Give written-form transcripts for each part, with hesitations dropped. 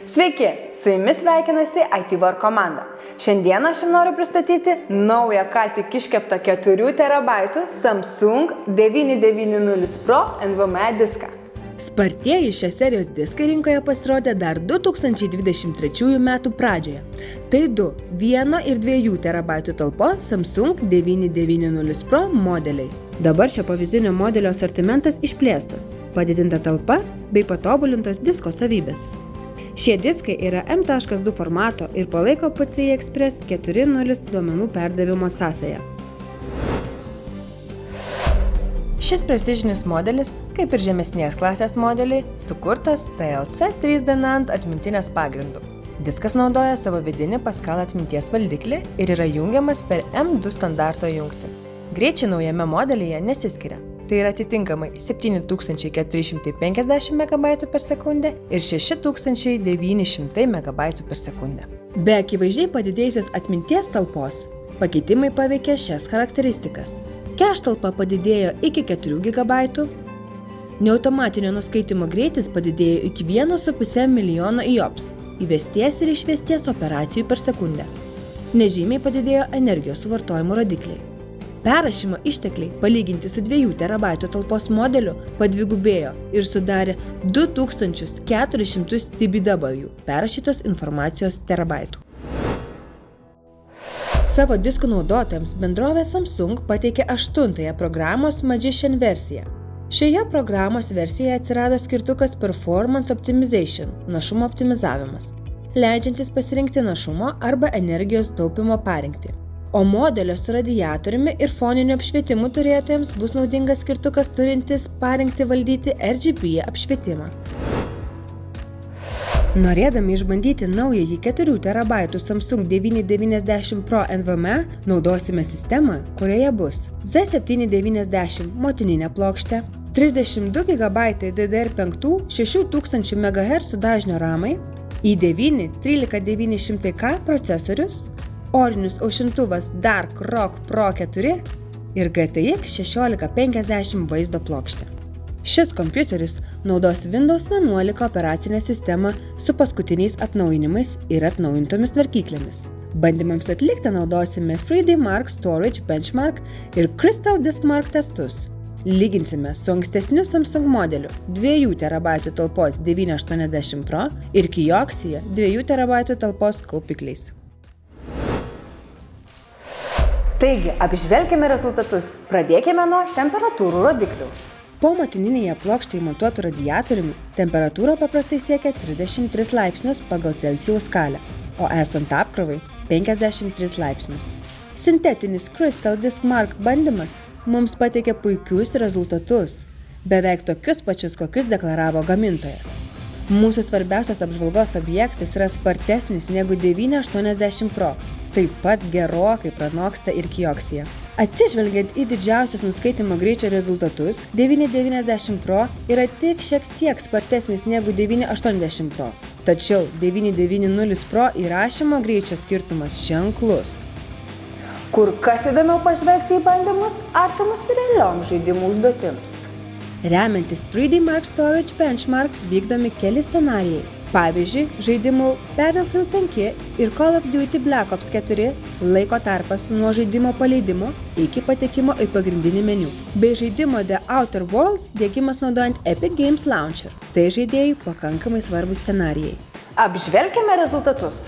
Sveiki, su jumis sveikinasi ITVR komanda. Šiandieną aš jums noriu pristatyti naują ką tik iškeptą 4 TB Samsung 990 Pro NVMe diską. Spartieji šios serijos diskai rinkoje pasirodė dar 2023 metų pradžioje. Tai 1 ir 2 TB talpos Samsung 990 Pro modeliai. Dabar šio pavyzdinio modelio asortimentas išplėstas, padidinta talpa bei patobulintos disko savybės. Šie diskai yra M.2 formato ir palaiko PCI Express 4.0 duomenų perdavimo sąsają. Šis prestižinis modelis, kaip ir žemesnės klasės modeliai, sukurtas TLC 3D NAND atmintinės pagrindu. Diskas naudoja savo vidinį Pascal atminties valdiklį ir yra jungiamas per M2 standarto jungtį. Greičiai naujame modelyje nesiskiria. Tai yra atitinkamai 7450 MB per sekundę ir 6900 MB per sekundę. Be akivaizdžiai padidėjusios atminties talpos, pakeitimai paveikė šias charakteristikas. Cache talpa padidėjo iki 4 GB, neautomatinio nuskaitimo greitis padidėjo iki 1,5 milijono IOPS, įvesties ir išvesties operacijų per sekundę. Nežymiai padidėjo energijos suvartojimo rodikliai. Perrašymo ištekliai palyginti su 2 TB talpos modeliu padvigubėjo ir sudarė 2400 TBW perrašytos informacijos terabaitų. Savo diskų naudotojams bendrovė Samsung pateikė 8-ąją programos Magician versiją. Šioje programos versijoje atsirado skirtukas Performance Optimization – našumo optimizavimas, leidžiantis pasirinkti našumo arba energijos taupimo parinktį. O modelio su radiatoriumi ir foniniu apšvietimu turėtojams bus naudingas skirtukas turintis parinkti valdyti RGB apšvietimą. Norėdami išbandyti naująjį 4 TB Samsung 990 Pro NVMe, naudosime sistemą, kurioje bus Z790 motininė plokštė, 32 GB DDR5 6000 MHz dažnio ramai, i9 13900K procesorius, orinis aušintuvas Dark Rock Pro 4 ir GTX 1650 vaizdo plokštė. Šis kompiuteris naudos Windows 11 operacinę sistemą su paskutiniais atnaujinimais ir atnaujintomis tvarkyklėmis. Bandymams atlikti naudosime 3D Mark Storage Benchmark ir Crystal Disk Mark testus. Lyginsime su ankstesniu Samsung modeliu 2 TB talpos 980 Pro ir Kioxia 2 TB talpos kaupikliais. Taigi, apžvelkime rezultatus. Pradėkime nuo temperatūrų rodiklių. Po motininėje plokštėje montuotų radiatoriumi temperatūra paprastai siekia 33 laipsnius pagal Celsijaus skalę, o esant apkrovai 53 laipsnius. Sintetinis Crystal Disk Mark bandymas mums pateikė puikius rezultatus, beveik tokius pačius, kokius deklaravo gamintojas. Mūsų svarbiausias apžvalgos objektas yra spartesnis negu 980 Pro, taip pat gerokai pranoksta ir Kioxia. Atsižvelgiant į didžiausius nuskaitimo greičio rezultatus, 990 Pro yra tik šiek tiek spartesnis negu 980 Pro. Tačiau 990 Pro įrašymo greičio skirtumas ženklus. Kur kas įdomiau pažvelgti į bandymus artimus realioms žaidimų užduotims. Remiantis 3D Mark Storage Benchmark vykdomi keli scenarijai. Pavyzdžiui, žaidimų Battlefield 5 ir Call of Duty Black Ops 4 laiko tarpas nuo žaidimo paleidimo iki patekimo į pagrindinį meniu, bei žaidimo The Outer Worlds diegimas naudojant Epic Games Launcher. Tai žaidėjų pakankamai svarbus scenarijai. Apžvelkime rezultatus.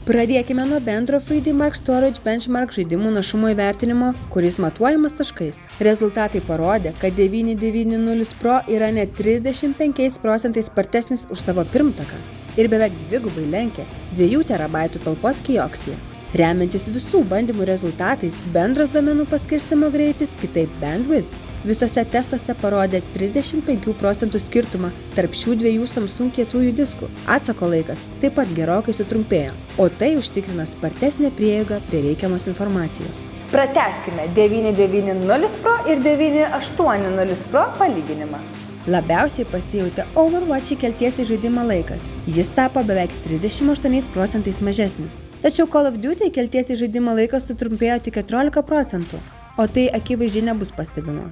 Pradėkime nuo bendro 3D Mark Storage Benchmark žaidimų našumo įvertinimo, kuris matuojamas taškais. Rezultatai parodė, kad 990 Pro yra net 35% spartesnis už savo pirmtaką ir beveik dvigubai lenkia 2 TB talpos Kioxia. Remiantis visų bandymų rezultatais, bendras duomenų paskirstymo greitis, kitaip bandwidth, visose testuose parodė 35% skirtumą tarp šių 2 Samsung kietųjų diskų. Atsako laikas taip pat gerokai sutrumpėjo, o tai užtikrina spartesnę prieigą prie reikiamos informacijos. Pratęskime 990 Pro ir 980 Pro palyginimą. Labiausiai pasijautė Overwatch įkelties į žaidimą laikas. Jis tapo beveik 38% mažesnis. Tačiau Call of Duty įkelties į žaidimą laikas sutrumpėjo tik 14%, o tai akivaizdžiai nebus pastebima.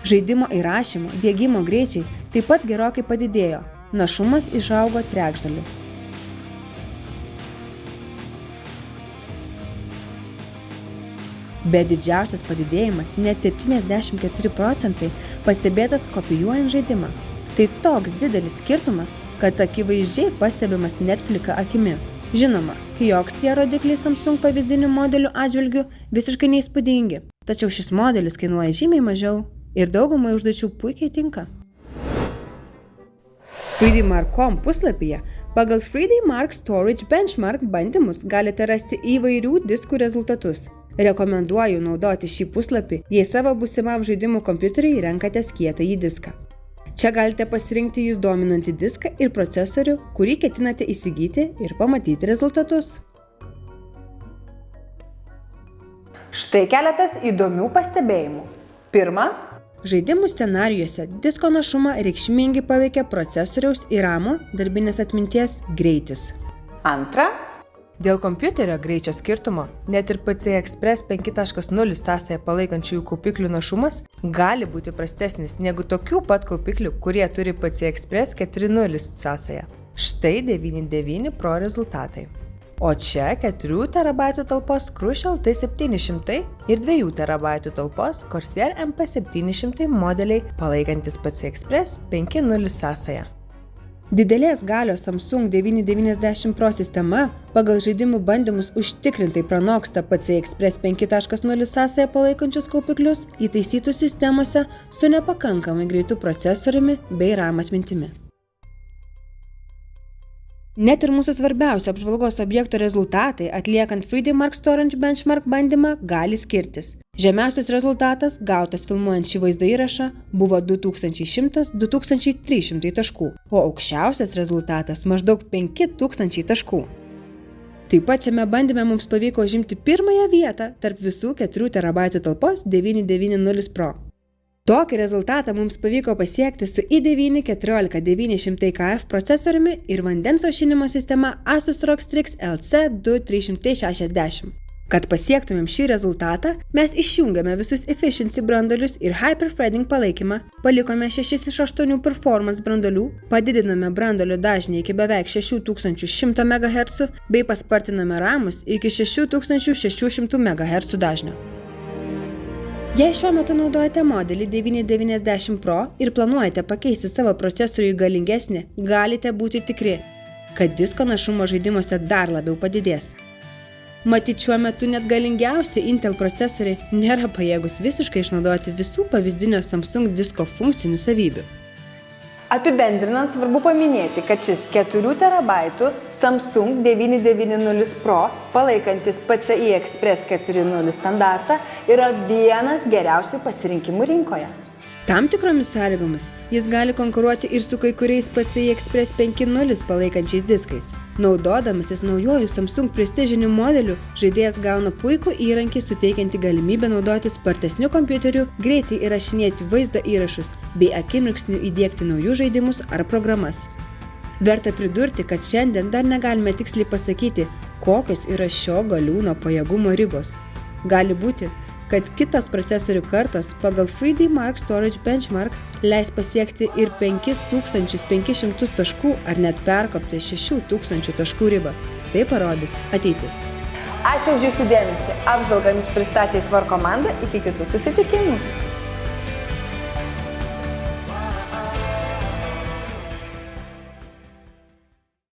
Žaidimo įrašymo, diegimo greičiai taip pat gerokai padidėjo, Našumas išaugo trečdaliu. Bet didžiausias padidėjimas, net 74%, pastebėtas kopijuojant žaidimą. Tai toks didelis skirtumas, kad akivaizdžiai pastebimas net plika akimi. Žinoma, Kioxia rodikliai Samsung pavyzdinių modelių atžvilgių visiškai neįspūdingi, tačiau šis modelis kainuoja žymiai mažiau ir daugumai užduočių puikiai tinka. 3dmark.com puslapyje pagal 3dmark Storage Benchmark bandymus galite rasti įvairių diskų rezultatus. Rekomenduoju naudoti šį puslapį, jei savo būsimam žaidimų kompiuteriui renkatės kietąjį diską. Čia galite pasirinkti jūs dominantį diską ir procesorių, kurį ketinate įsigyti ir pamatyti rezultatus. Štai keletas įdomių pastebėjimų. Pirma, žaidimų scenarijuose disko našumą reikšmingai paveikia procesoriaus ir RAM darbinės atminties greitis. Antra, dėl kompiuterio greičio skirtumo, net ir PCI Express 5.0 sąsają palaikančiųjų kaupiklių našumas gali būti prastesnis negu tokių pat kaupiklių, kurie turi PCI Express 4.0 sąsają. Štai 9.9 Pro rezultatai. O čia 4 TB talpos Crucial T700 ir 2 TB talpos Corsair MP700 modeliai palaikantis PCI Express 5.0 sąsają. Didelės galios Samsung 990 Pro sistema pagal žaidimų bandymus užtikrintai pranoksta PCI Express 5.0 sąsają palaikančius kaupiklius įtaisytų sistemose su nepakankamai greitu procesoriumi bei RAM atmintimi. Net ir mūsų svarbiausio apžvalgos objekto rezultatai atliekant 3dmark Storage Benchmark bandymą gali skirtis. Žemiausias rezultatas, gautas filmuojant šį vaizdo įrašą, buvo 2100–2300 taškų, o aukščiausias rezultatas maždaug 5000 taškų. Taip pat šiame bandyme mums pavyko užimti pirmąją vietą tarp visų 4 TB talpos 990 Pro. Tokį rezultatą mums pavyko pasiekti su i9 14900KF procesoriumi ir vandens aušinimo sistema Asus ROG Strix LC2360. Kad pasiektumėm šį rezultatą, mes išjungėme visus efficiency branduolius ir hyperthreading palaikymą, palikome 6 iš 8 performance branduolių, padidinome branduolio dažnį iki beveik 6100 MHz bei paspartinome ramus iki 6600 MHz dažnio. Jei šiuo metu naudojate modelį 990 Pro ir planuojate pakeisti savo procesorių į galingesnį, galite būti tikri, kad disko našumo žaidimuose dar labiau padidės. Matyt, šiuo metu net galingiausi Intel procesoriai nėra pajėgus visiškai išnaudoti visų pavyzdinio Samsung disko funkcinių savybių. Apibendrinant, svarbu paminėti, kad šis 4 TB Samsung 990 Pro palaikantis PCI Express 4.0 standartą yra vienas geriausių pasirinkimų rinkoje. Tam tikromis sąlygomis jis gali konkuruoti ir su kai kuriais PCI Express 5.0 palaikančiais diskais. Naudodamasis naujojų Samsung prestižinių modelių, žaidėjas gauna puikų įrankį suteikiantį galimybę naudoti spartesniu kompiuteriu, greitai įrašinėti vaizdo įrašus bei akimirksniu įdiegti naujus žaidimus ar programas. Verta pridurti, kad šiandien dar negalime tiksliai pasakyti, kokios yra šio galiūno pajėgumo ribos. Gali būti, kad kitos procesorių kartos pagal 3dmark Storage Benchmark leis pasiekti ir 5500 taškų ar net perkopti 6000 taškų ribą. Tai parodys ateitis. Ačiū už jūsų dėmesį. Apžvalgomis pristatė Tvar komanda. Iki kitų susitikimų.